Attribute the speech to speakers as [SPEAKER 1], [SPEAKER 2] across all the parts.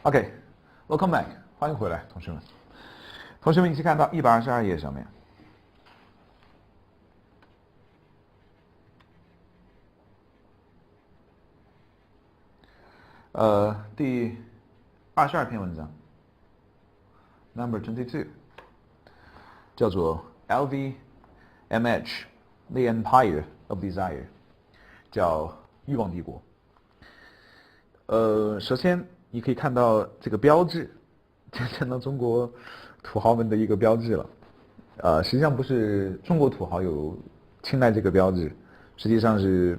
[SPEAKER 1] OK，welcome back， 欢迎回来，同学们。同学们一起看到122页上面。第22篇文章 ，Number 22， 叫做 LVMH The Empire of Desire， 叫欲望帝国。首先你可以看到这个标志，这成了中国土豪们的一个标志了。实际上不是中国土豪有青睐这个标志，实际上是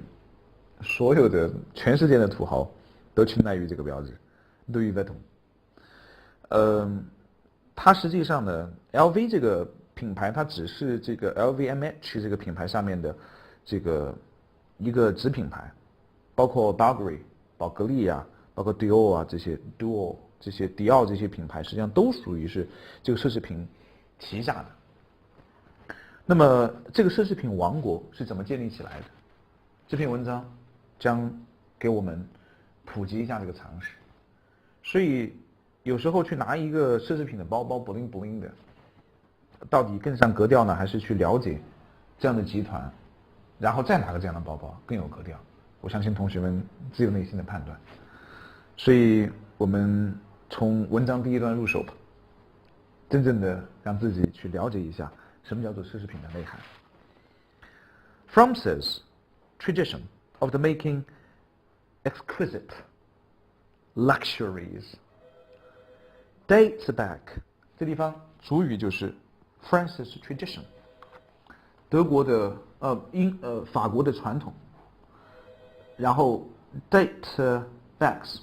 [SPEAKER 1] 所有的全世界的土豪都青睐于这个标志 ，Louis Vuitton。它实际上呢 ，LV 这个品牌它只是这个 LVMH 这个品牌上面的这个一个子品牌，包括 Bulgari、宝格丽啊，包括 Dior 啊这些 Dior 这些迪奥这些品牌，实际上都属于是这个奢侈品旗下的。那么这个奢侈品王国是怎么建立起来的？这篇文章将给我们普及一下这个常识。所以有时候去拿一个奢侈品的包包不灵不灵的，到底更上格调呢，还是去了解这样的集团，然后再拿个这样的包包更有格调？我相信同学们自有内心的判断。所以我们从文章第一段入手吧，真正的让自己去了解一下什么叫做奢侈品的内涵。France's tradition of the making exquisite luxuries dates back， 这地方主语就是 France's tradition， 德国的法国的传统，然后 date backs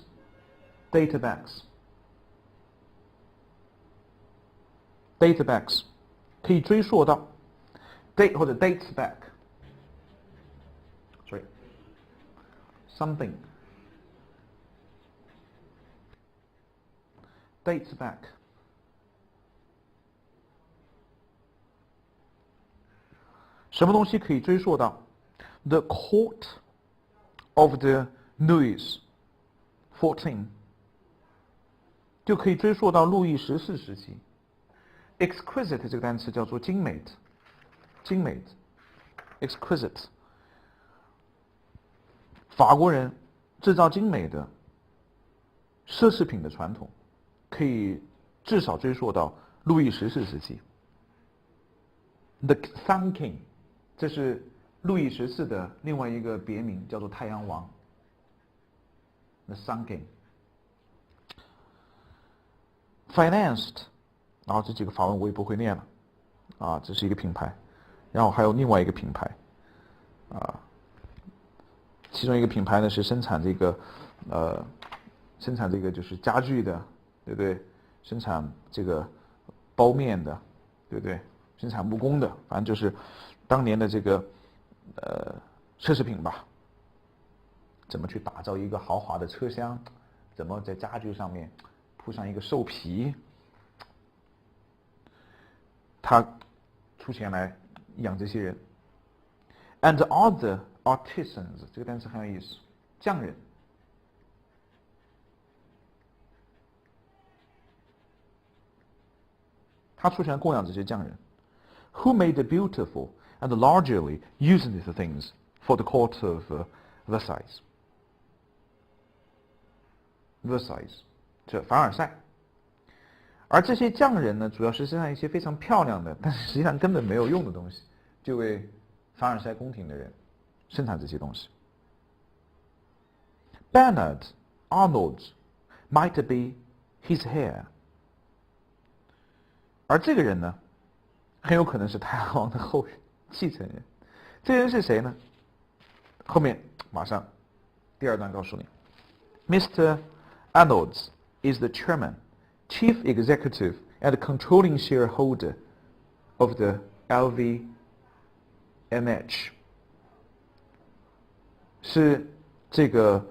[SPEAKER 1] 可以追溯到 date 或者 dates back， sorry something dates back， 什么东西可以追溯到 the court of the Louis XIV， 就可以追溯到路易14时期。exquisite 这个单词叫做精美的 exquisite， 法国人制造精美的奢侈品的传统可以至少追溯到路易14时期。 The Sun King， 这是路易14的另外一个别名，叫做太阳王 The Sun King。 Financed， 然后这几个法文我也不会念了这是一个品牌，然后还有另外一个品牌其中一个品牌呢是生产这个就是家具的，对不对？生产这个包面的，对不对？生产木工的，反正就是当年的这个奢侈品吧。怎么去打造一个豪华的车厢？怎么在家具上面铺上一个兽皮？他出钱来养这些人。And other artisans， 这个单词很有意思，匠人。他出钱供养这些匠人 ，who made the beautiful and largely using these things for the court of Versailles， 这凡尔赛。而这些匠人呢，主要是生产一些非常漂亮的，但是实际上根本没有用的东西，就为凡尔赛宫廷的人生产这些东西。Bernard Arnault might be his heir， 而这个人呢，很有可能是太阳王的后人、继承人。这个人是谁呢？后面马上第二段告诉你。Mr. Arnault is the chairman, chief executive, and controlling shareholder of the LVMH， 是这个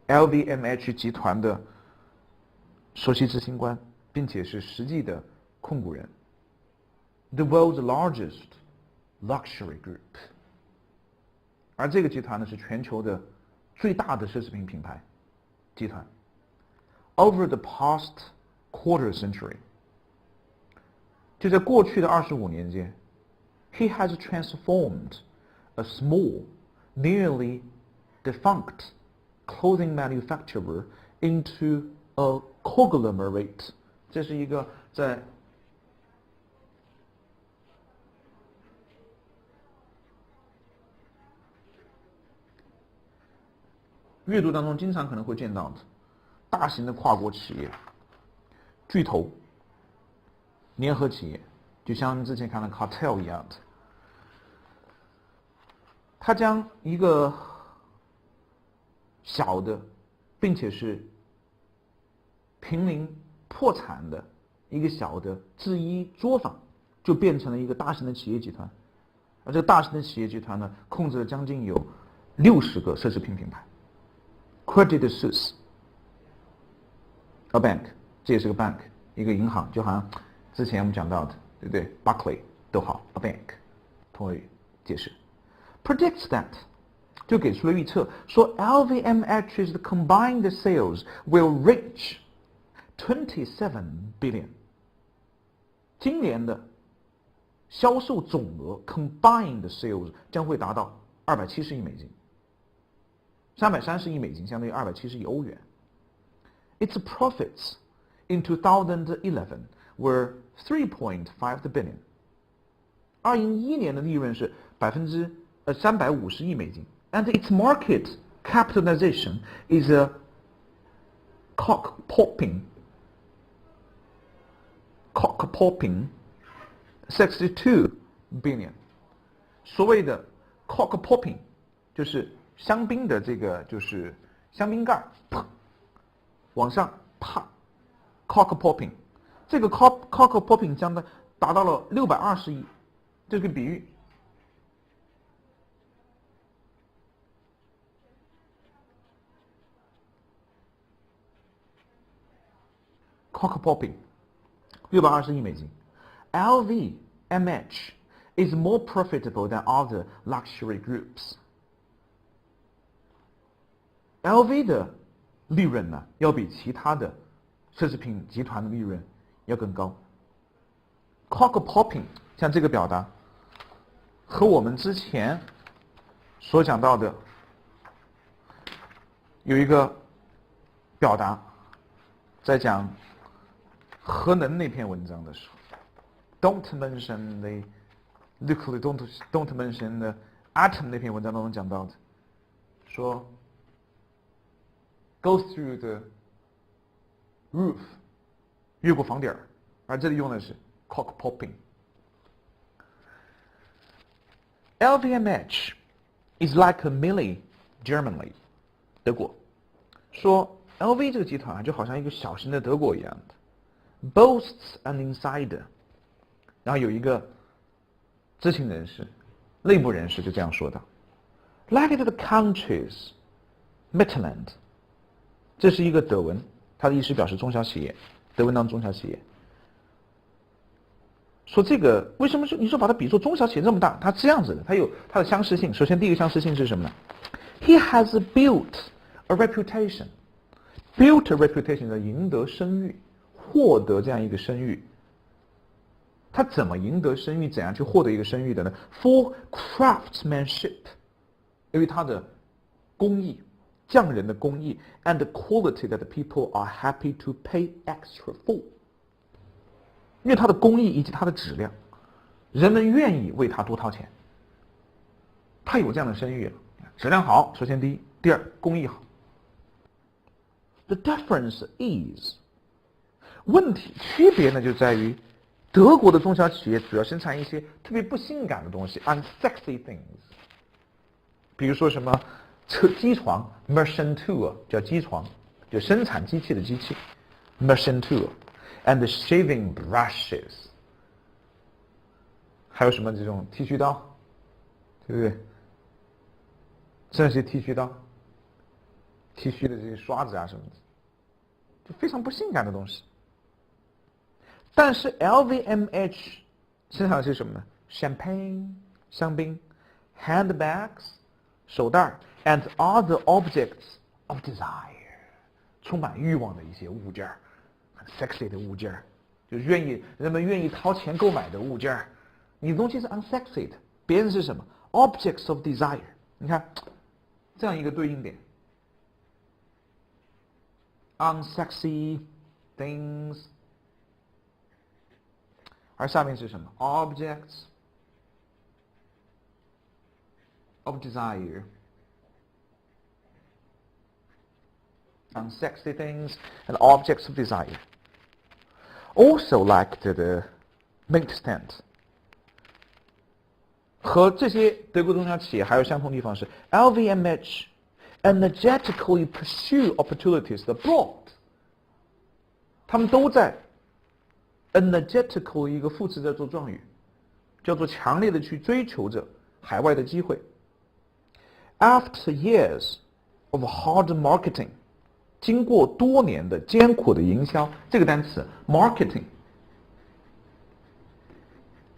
[SPEAKER 1] LVMH 集团的首席执行官，并且是实际的控股人。The world's largest luxury group， 而这个集团呢是全球的最大的奢侈品品牌集团。over the past quarter century， 就在过去的25年间 ，he has transformed a small, nearly defunct clothing manufacturer into a conglomerate。这是一个在阅读当中经常可能会见到的大型的跨国企业、巨头、联合企业，就像之前看的 cartel 一样的，它将一个小的，并且是濒临破产的一个小的制衣作坊，就变成了一个大型的企业集团。而这个大型的企业集团呢，控制了将近有60个奢侈品品牌。Credit Suisse a bank， 这也是个 bank， 一个银行，就好像之前我们讲到的，对不对 ？Barclay 都好 ，a bank， 同意解释。Predicts that 就给出了预测，说 LVMH's combined sales will reach 27 billion。今年的销售总额 combined sales 将会达到270亿美金，330亿美金相当于270亿欧元。Its profits in 2011 were 3.5 billion。2011年的利润是350亿美金。And its market capitalization is a cock-popping 62 billion。所谓的 cock-popping 就是香槟的这个就是香槟盖啪往上啪 cock-popping， 这个 cock-popping 将的达到了620亿，这个比喻。cock-popping 620亿美金。LVMH is more profitable than other luxury groups。 LV 的利润呢，要比其他的奢侈品集团的利润要更高。cock-popping 像这个表达，和我们之前所讲到的有一个表达，在讲核能那篇文章的时候 ，Don't mention the nuclear, don't mention the atom 那篇文章当中讲到的，说 go through the roof， 越过房顶，而这里用的是 cock-popping。LVMH is like a mini Germany， 德国，说 LV 这个集团就好像一个小型的德国一样的。Boasts an insider， 然后有一个知情人士、内部人士就这样说的 ：“Like the country's Mittelland， 这是一个德文，它的意思表示中小企业，德文当中小企业。说这个为什么你说把它比作中小企业这么大？它这样子的，它有它的相似性。首先，第一个相似性是什么呢 ？He has built a reputation，built a reputation 的赢得声誉。”获得这样一个声誉，他怎么赢得声誉？怎样去获得一个声誉的呢 ？For craftsmanship， 因为他的工艺，匠人的工艺 ，and the quality that the people are happy to pay extra for， 因为他的工艺以及他的质量，人们愿意为他多掏钱。他有这样的声誉了，质量好，首先第一，第二，工艺好。The difference is。问题区别呢，就在于德国的中小企业主要生产一些特别不性感的东西 ，unsexy things， 比如说什么机床 ，Maschinentour 叫机床，就生产机器的机器 ，Maschinentour，and shaving brushes， 还有什么这种剃须刀，对不对？这些剃须刀、剃须的这些刷子啊什么的，就非常不性感的东西。但是 LVMH 生产的是什么呢 ？Champagne 香槟 ，handbags 手袋 ，and other objects of desire 充满欲望的一些物件，很 sexy 的物件，就是人们愿意掏钱购买的物件。你的东西是 unsexy 的，别人是什么 objects of desire。你看这样一个对应点 unsexy things， 而下面是什么 objects of desire， unsexy things and objects of desire. Also like the mint stand， 和这些德国中小企业还有相同地方是 LVMH energetically pursue opportunities abroad， 他们都在 energetically 一个副词在做状语，叫做强烈的去追求着海外的机会。After years of hard marketing， 经过多年的艰苦的营销，这个单词 marketing，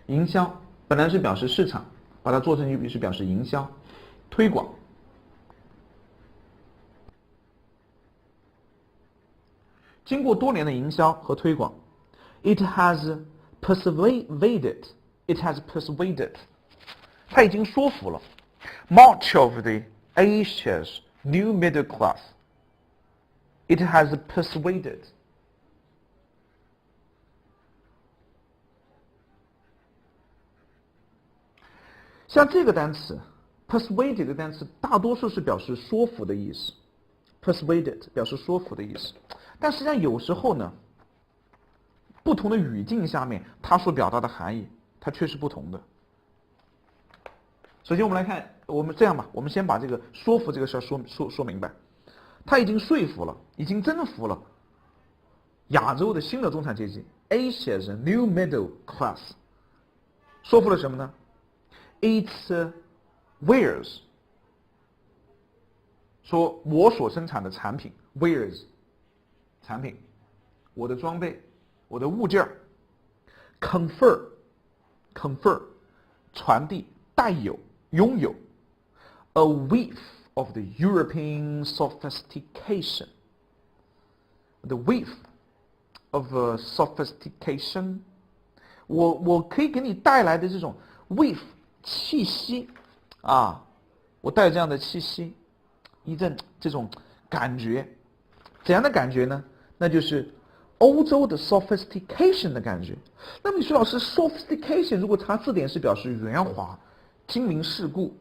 [SPEAKER 1] 营销本来是表示市场，把它做成语是表示营销、推广。经过多年的营销和推广 ，it has persuaded， 它已经说服了 much of the Asia's new middle class。It has persuaded。像这个单词 persuade 这个单词大多数是表示说服的意思 ，persuaded 表示说服的意思，但实际上有时候呢，不同的语境下面它所表达的含义，它却是不同的。首先我们来看，我们这样吧，我们先把这个说服这个事儿说明白。他已经说服了，已经征服了亚洲的新的中产阶级 ，Asia's new middle class， 说服了什么呢 ？Its wares， 说我所生产的产品 wares， 产品，我的装备，我的物件 ，confer， 传递，带有，拥有 ，a whiff。of the European sophistication. The whiff of sophistication. 我可以给你带来的这种 whiff 气息啊，我带这样的气息，一阵这种感觉，怎样的感觉呢？那就是欧洲的 sophistication 的感觉。那么你说老师 sophistication 如果查字典是表示圆滑、精明世故，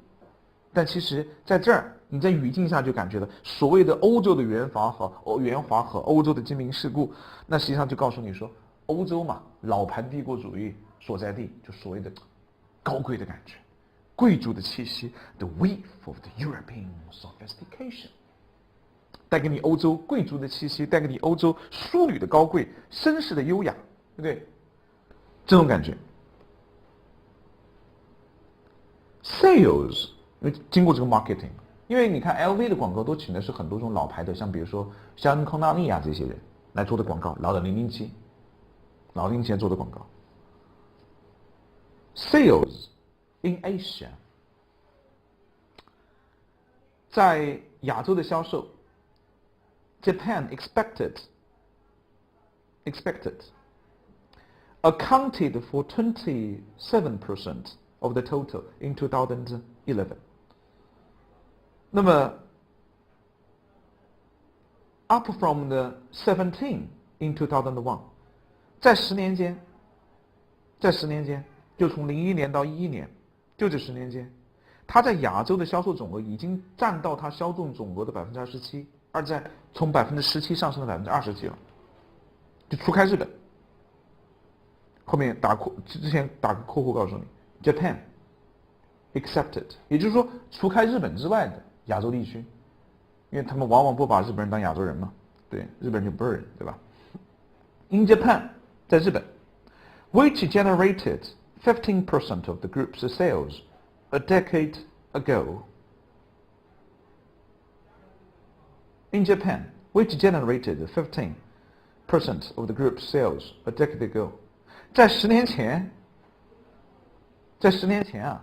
[SPEAKER 1] 但其实在这儿你在语境下就感觉到所谓的欧洲的圆滑和欧洲的精明世故，那实际上就告诉你说，欧洲嘛，老牌帝国主义所在地，就所谓的高贵的感觉，贵族的气息 ，the whiff of the European sophistication， 带给你欧洲贵族的气息，带给你欧洲淑女的高贵、绅士的优雅，对不对？这种感觉。Sales， 因为经过这个 marketing。因为你看 LV 的广告都请的是很多种老牌的，像比如说像康纳利啊这些人来做的广告，老的007做的广告。Sales in Asia， 在亚洲的销售 ，Japan expected accounted for 27% of the total in 2011。那么 up from the 17 in 2001， 在10年间，就从01年到11年，就这10年间，它在亚洲的销售总额已经占到它销售总额的27%，而在从17%上升到20%几了，就除开日本。后面之前打个括弧告诉你 ，Japan accepted， 也就是说除开日本之外的亚洲地区，因为他们往往不把日本人当亚洲人嘛，对，日本人就不是人，对吧 ？In Japan， 在日本 ，which generated 15% of the group's sales a decade ago. In Japan, which generated 15% of the group's sales a decade ago. 在10年前啊，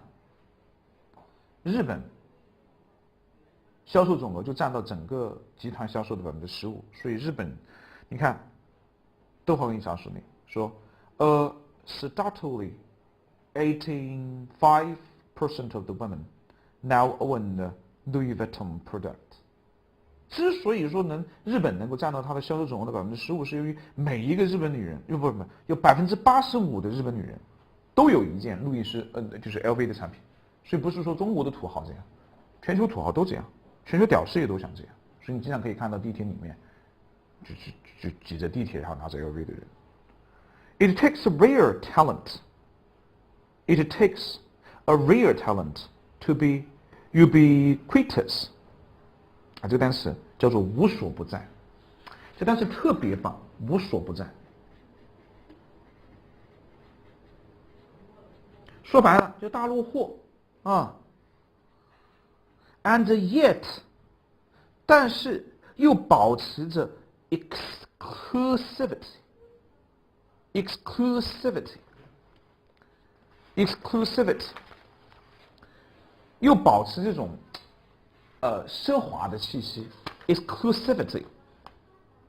[SPEAKER 1] 日本销售总额就占到整个集团销售的15%。所以日本，你看，都好给你啥说明说，startlingly 85% of the women now own the Louis Vuitton product。之所以说日本能够占到它的销售总额的15%，是由于每一个日本女人，有85%的日本女人都有一件路易斯就是 LV 的产品，所以不是说中国的土豪这样，全球土豪都这样，全球屌丝也都想这样，所以你经常可以看到地铁里面就挤着地铁然后拿着 LV 的人。It takes a rare talent. It takes a rare talent to be ubiquitous. 啊，这个单词叫做无所不在，这单词特别棒，无所不在。说白了就大陆货啊。And yet， 但是又保持着 exclusivity， 又保持这种奢华的气息 ，exclusive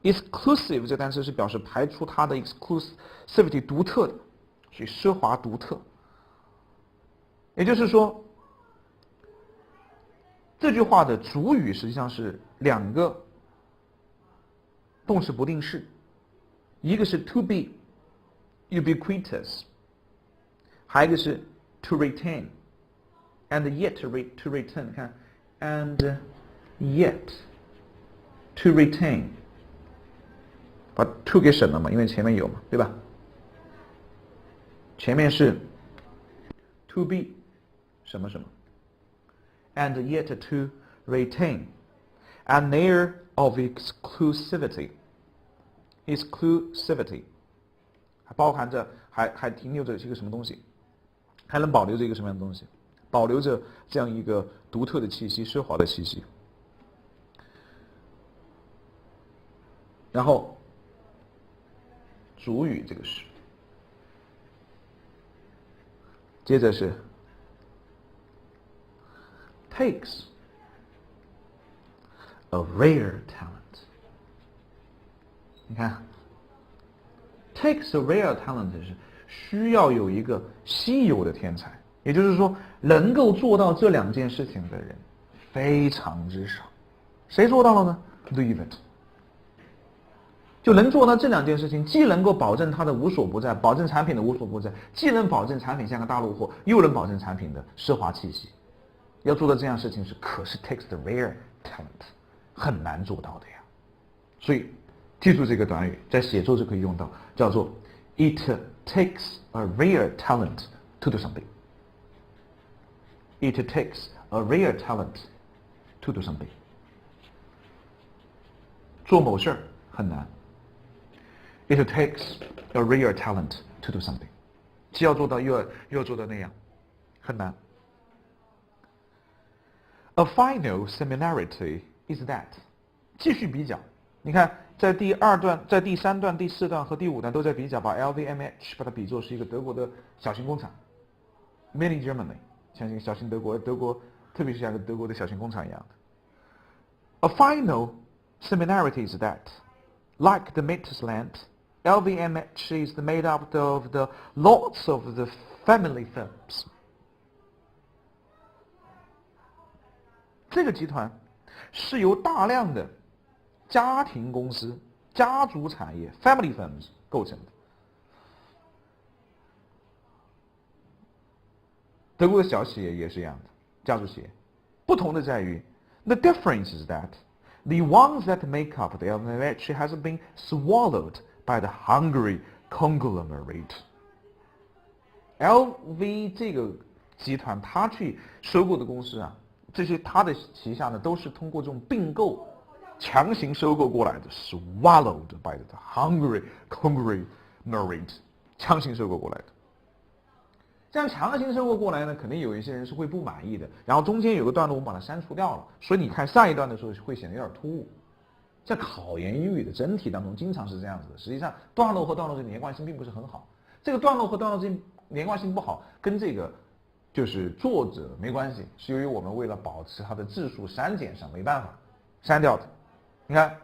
[SPEAKER 1] 这个单词是表示排除它的 exclusivity 独特的，所以奢华独特。也就是说，这句话的主语实际上是2个动词不定式，一个是 to be ubiquitous， 还有一个是 to retain and yet to return， 看 and yet to retain， 把 to 给省了嘛，因为前面有嘛，对吧？前面是 to be 什么什么 and yet to retain an air of exclusivity， 还包含着还停留着一个什么东西，还能保留着一个什么样的东西，保留着这样一个独特的气息，奢华的气息。然后主语这个是，接着是 takes a rare talent。 你看 takes a rare talent 是需要有一个稀有的天才，也就是说能够做到这2件事情的人非常之少。谁做到了呢？ Louis Vuitton 就能做到这2件事情，既能够保证它的无所不在，保证产品的无所不在，既能保证产品像个大陆货，又能保证产品的奢华气息。要做到这样事情可是 takes the rare talent， 很难做到的呀。所以记住这个短语，在写作就可以用到，叫做 It takes a rare talent to do something. It takes a rare talent to do something. 做某事很难。It takes a rare talent to do something. 既要做到又要做到那样，很难。A final similarity is that， 继续比较，你看在第2段、在第3段、第4段和第5段都在比较，把 LVMH 把它比作是一个德国的小型工厂 ，Mini Germany， 像一个小型德国，特别是像个德国的小型工厂一样的。A final similarity is that, like the Mittelstand，LVMH is made up of the lots of the family firms。这个集团是由大量的家庭公司、家族产业 （family firms） 构成的。德国的小企业也是一样的，家族企业。不同的在于 ，the difference is that the ones that make up the LVMH has been swallowed by the hungry conglomerate. LV 这个集团，它去收购的公司啊。这些它的旗下呢，都是通过这种并购、强行收购过来的 ，swallowed by the hungry conglomerate， 强行收购过来的。这样强行收购过来呢，肯定有一些人是会不满意的。然后中间有个段落我们把它删除掉了，所以你看上一段的时候会显得有点突兀。在考研英语的真题当中，经常是这样子的。实际上，段落和段落之间连贯性并不是很好。这个段落和段落之间连贯性不好，跟这个就是作者没关系，是由于我们为了保持它的字数删减上没办法删掉的。你看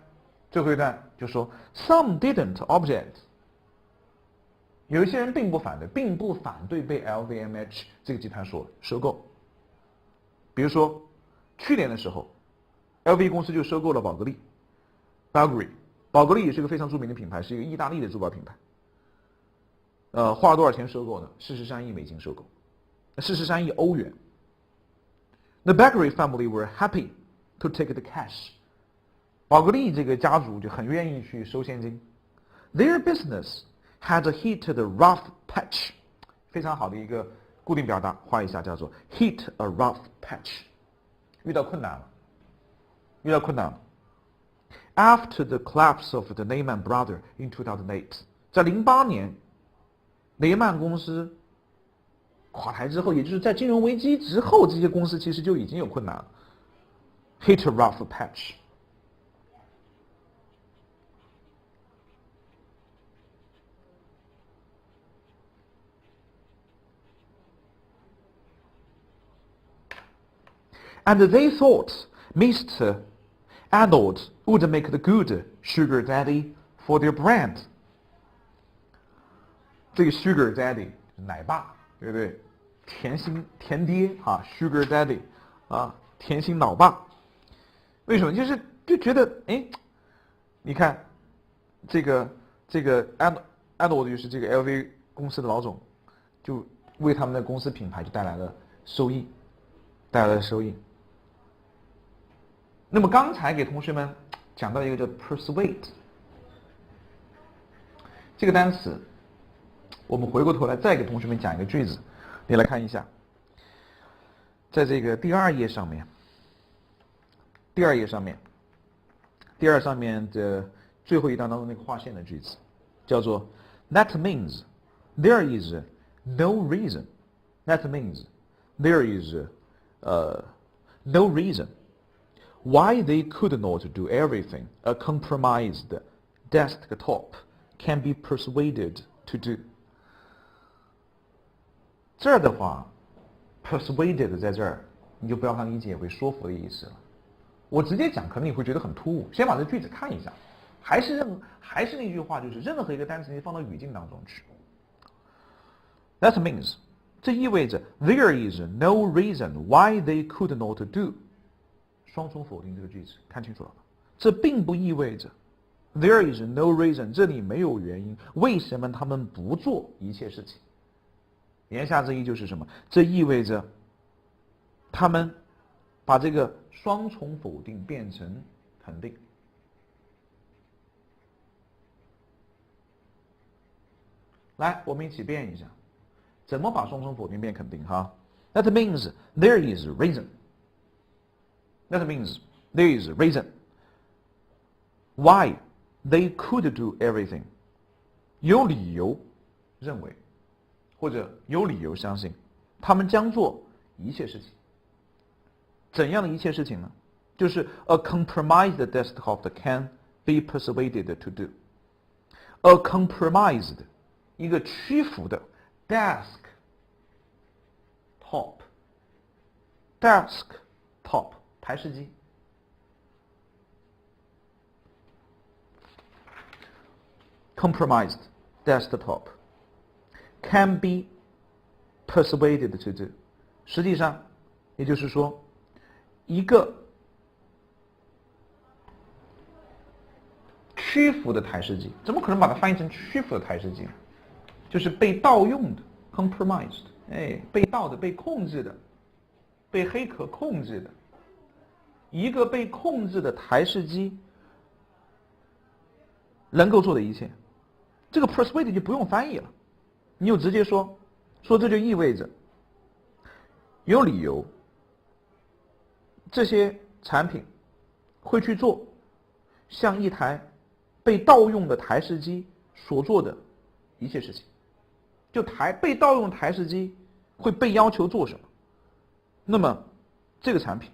[SPEAKER 1] 最后一段就说 Some didn't object， 有一些人并不反对被 LVMH 这个集团所收购。比如说去年的时候 LV 公司就收购了宝格丽 Bulgari， 宝格丽也是一个非常著名的品牌，是一个意大利的珠宝品牌。花了多少钱收购呢？43亿美金收购，43亿欧元。The Bulgari family were happy to take the cash。宝格丽这个家族就很愿意去收现金。Their business had hit a rough patch， 非常好的一个固定表达，画一下叫做 hit a rough patch， 遇到困难了。After the collapse of the Lehman Brothers in 2008， 在08年雷曼公司垮台之后，也就是在金融危机之后，这些公司其实就已经有困难了。Hit a rough patch。And they thought Mr. Arnold would make the good sugar daddy for their brand。这个 sugar daddy 奶爸，对不对？甜爹啊 ，sugar daddy 啊，甜心老爸。为什么？就觉得你看这个Arnold 就是这个 LV 公司的老总，就为他们的公司品牌就带来了收益。那么刚才给同学们讲到一个叫 persuade 这个单词，我们回过头来再给同学们讲一个句子，你来看一下，在这个第二页上面的最后一段当中那个划线的句子，叫做 That means there is no reason. That means there is no reason why they could not do everything a compromised desktop can be persuaded to do。 这儿的话 persuaded 在这儿你就不要把它理解为说服的意思了，我直接讲可能你会觉得很突兀，先把这句子看一下，还是那句话，就是任何一个单词你放到语境当中去。 That means 这意味着 there is no reason why they could not do， 双重否定这个句子看清楚了吧？这并不意味着 there is no reason 这里没有原因，为什么他们不做一切事情？言下之意就是什么？这意味着他们把这个双重否定变成肯定。来，我们一起变一下，怎么把双重否定变肯定哈？ That means there is a reason. That means there is a reason why they could do everything. 有理由认为，或者有理由相信，他们将做一切事情。怎样的一切事情呢？就是 a compromised desktop can be persuaded to do. A compromised 一个屈服的 desktop 台式机。Compromised desktop can be persuaded to do。 实际上也就是说，一个屈服的台式机，怎么可能把它翻译成屈服的台式机呢？就是被盗用的 compromised， 被盗的，被控制的，被黑客控制的。一个被控制的台式机能够做的一切，这个 persuade 就不用翻译了，你就直接说这就意味着有理由，这些产品会去做像一台被盗用的台式机所做的一切事情。就被盗用的台式机会被要求做什么，那么这个产品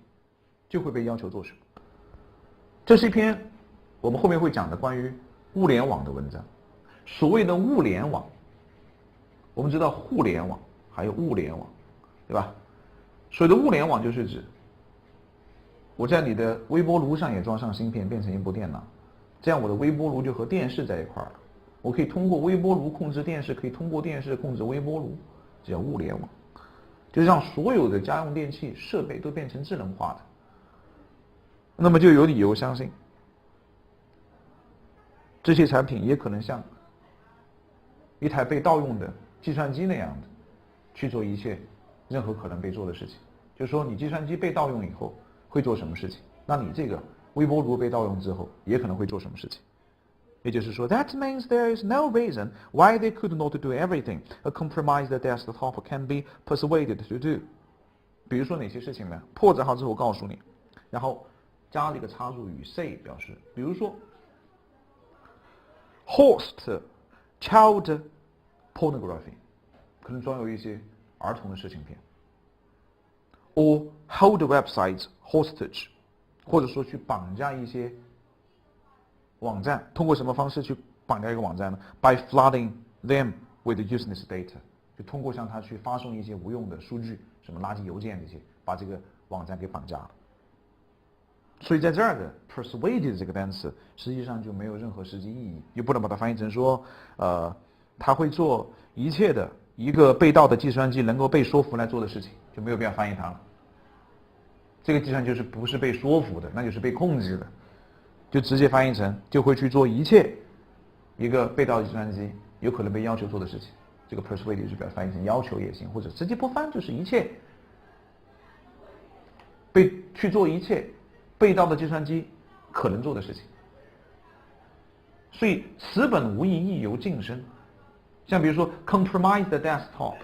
[SPEAKER 1] 就会被要求做什么。这是一篇我们后面会讲的关于物联网的文章。所谓的物联网，我们知道互联网还有物联网，对对吧？所谓的物联网就是指我在你的微波炉上也装上芯片，变成一部电脑，这样我的微波炉就和电视在一块儿了。我可以通过微波炉控制电视，可以通过电视控制微波炉，这叫物联网，就是让所有的家用电器设备都变成智能化的。那么就有理由相信，这些产品也可能像一台被盗用的计算机那样的去做一切任何可能被做的事情。就是说你计算机被盗用以后会做什么事情，那你这个微波炉被盗用之后也可能会做什么事情。也就是说 that means there is no reason why they could not do everything a compromised desktop can be persuaded to do。 比如说哪些事情呢？破折号之后我告诉你，然后加了一个插入语 say 表示，比如说 host child pornography 可能装有一些儿童的色情片， or hold websites hostage 或者说去绑架一些网站，通过什么方式去绑架一个网站呢？ by flooding them with useless data 就通过向他去发送一些无用的数据，什么垃圾邮件这些，把这个网站给绑架了。所以在这儿的 persuaded 这个单词实际上就没有任何实际意义，就不能把它翻译成说他会做一切的一个被盗的计算机能够被说服来做的事情，就没有必要翻译它了。这个计算就是不是被说服的，那就是被控制的，就直接翻译成就会去做一切一个被盗的计算机有可能被要求做的事情。这个 persuade 就表示翻译成要求也行，或者直接不翻就是一切去做一切被盗的计算机可能做的事情。所以此本无意亦犹近身。像比如说 compromise the desktop，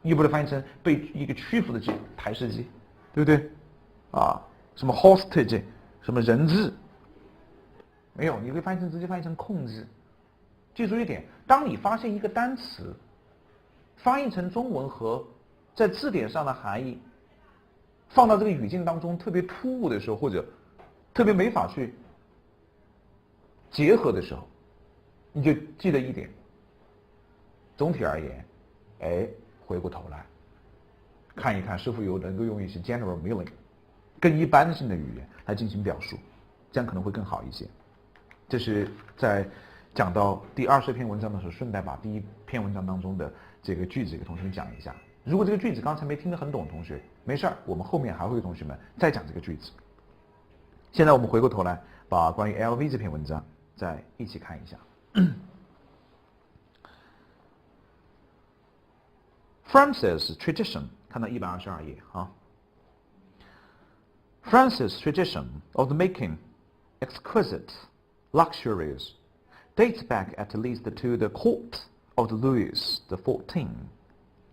[SPEAKER 1] 你把它翻译成被一个屈服的台式机，对不对？什么 hostage， 什么人质，没有，你会翻译成直接翻译成控制。记住一点，当你发现一个单词翻译成中文和在字典上的含义放到这个语境当中特别突兀的时候，或者特别没法去结合的时候，你就记得一点，总体而言，回过头来看一看是否能够用一些 general meaning 更一般性的语言来进行表述，这样可能会更好一些。这是在讲到第20篇文章的时候，顺带把第一篇文章当中的这个句子给同学们讲一下。如果这个句子刚才没听得很懂的同学，没事儿，我们后面还会给同学们再讲这个句子。现在我们回过头来把关于 LV 这篇文章再一起看一下。France's tradition， 看到122页啊。France's tradition of making exquisite luxuries dates back at least to the court of Louis XIV.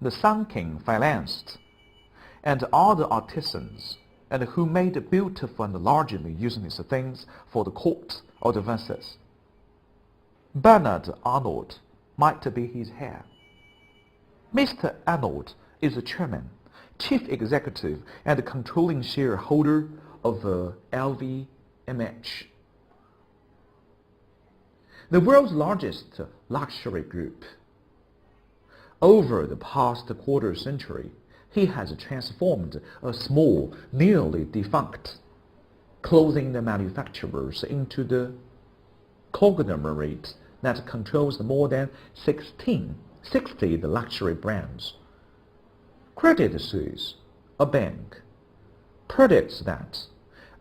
[SPEAKER 1] The Sun King financed, and other artisans, and who made beautiful and largely useless things for the court of the Vincennes. Bernard Arnault might be his heir. Mr. Arnault is the chairman, chief executive, and controlling shareholder of LVMH, the world's largest luxury group. Over the past quarter century, he has transformed a small, nearly defunct clothing manufacturers into the conglomerate that controls more than 60 luxury brands. Credit Suisse, a bank, predicts that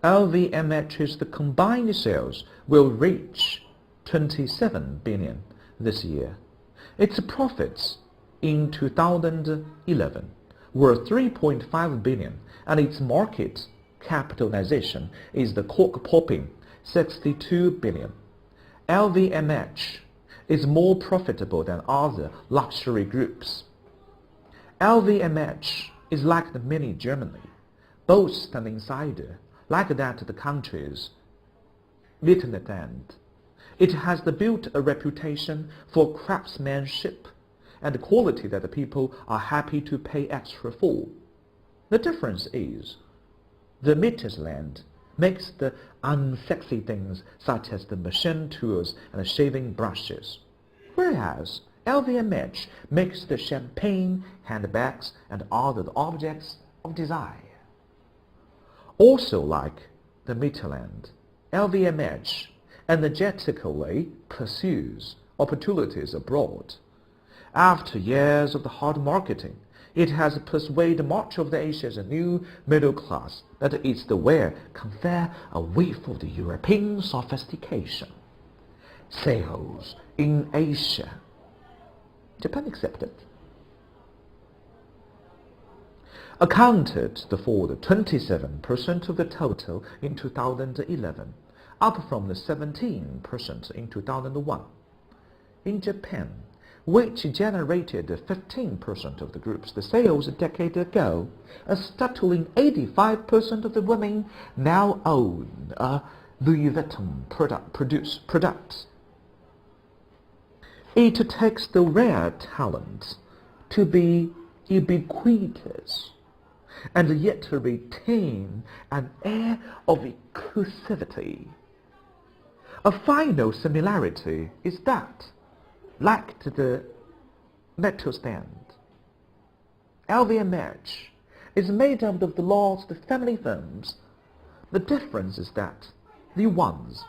[SPEAKER 1] LVMH's combined sales will reach 27 billion this year. Its profits in 2011 were 3.5 billion, and its market capitalization is the cork-popping 62 billion. LVMH is more profitable than other luxury groups. LVMH is like the mini Germany, boasts an insider like that the country's Mittelland. It has built a reputation for craftsmanship and quality that the people are happy to pay extra for. The difference is, the Mittelland makes the unsexy things such as the machine tools and shaving brushes, whereas LVMH makes the champagne, handbags, and other objects of desire. Also like the Mittelland, LVMH energetically pursues opportunities abroad. After years of the hard marketing, it has persuaded much of Asia's new middle class that its wear confer a whiff of the European sophistication. Sales in Asia, Japan accepted, accounted for the 27% of the total in 2011, up from the 17% in 2001. In Japan, which generated 15% of the group's sales a decade ago, a startling 85% of the women now own a Louis Vuitton product. It takes the rare talent to be ubiquitous and yet to retain an air of exclusivity. A final similarity is that, like the metal stand, LVMH is made up of the lost family firms. The difference is that the ones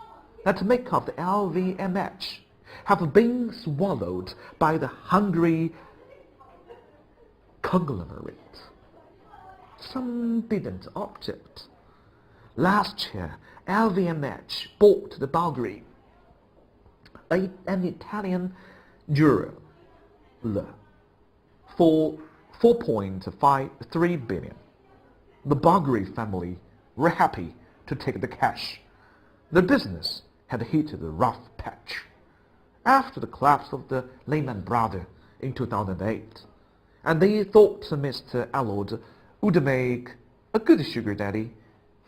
[SPEAKER 1] that make up the LVMH have been swallowed by the hungry conglomerate. Some didn't object. Last year, LVMH bought the Bulgari, an Italian jeweler, for $4.53 billion. The Bulgari family were happy to take the cash. The business had hit a rough patch after the collapse of the Lehman Brothers in 2008, and they thought Mr. Allard would make a good sugar daddy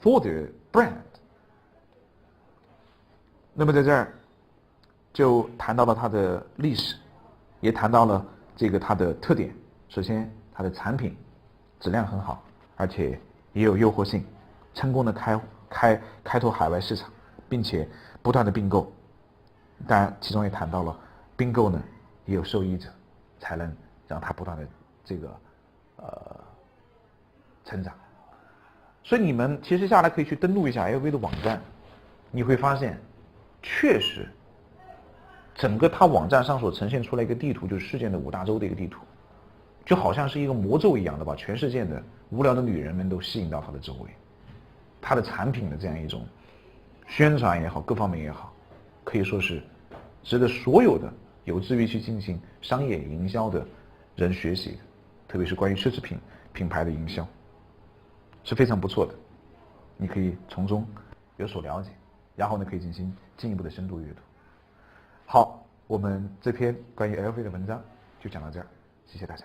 [SPEAKER 1] for their brand. 那么在这儿就谈到了它的历史，也谈到了它的特点。首先，它的产品质量很好，而且也有诱惑性，成功的开拓海外市场，并且不断的并购。当然，其中也谈到了并购呢也有受益者，才能让它不断的成长。所以你们其实下来可以去登录一下 LV 的网站，你会发现，确实，整个它网站上所呈现出来一个地图，就是世界的5大洲的一个地图，就好像是一个魔咒一样的，把全世界的无聊的女人们都吸引到它的周围。它的产品的这样一种宣传也好，各方面也好，可以说是值得所有的有志于去进行商业营销的人学习的，特别是关于奢侈品品牌的营销，是非常不错的。你可以从中有所了解，然后呢可以进行进一步的深度阅读。好，我们这篇关于 LV 的文章就讲到这儿，谢谢大家。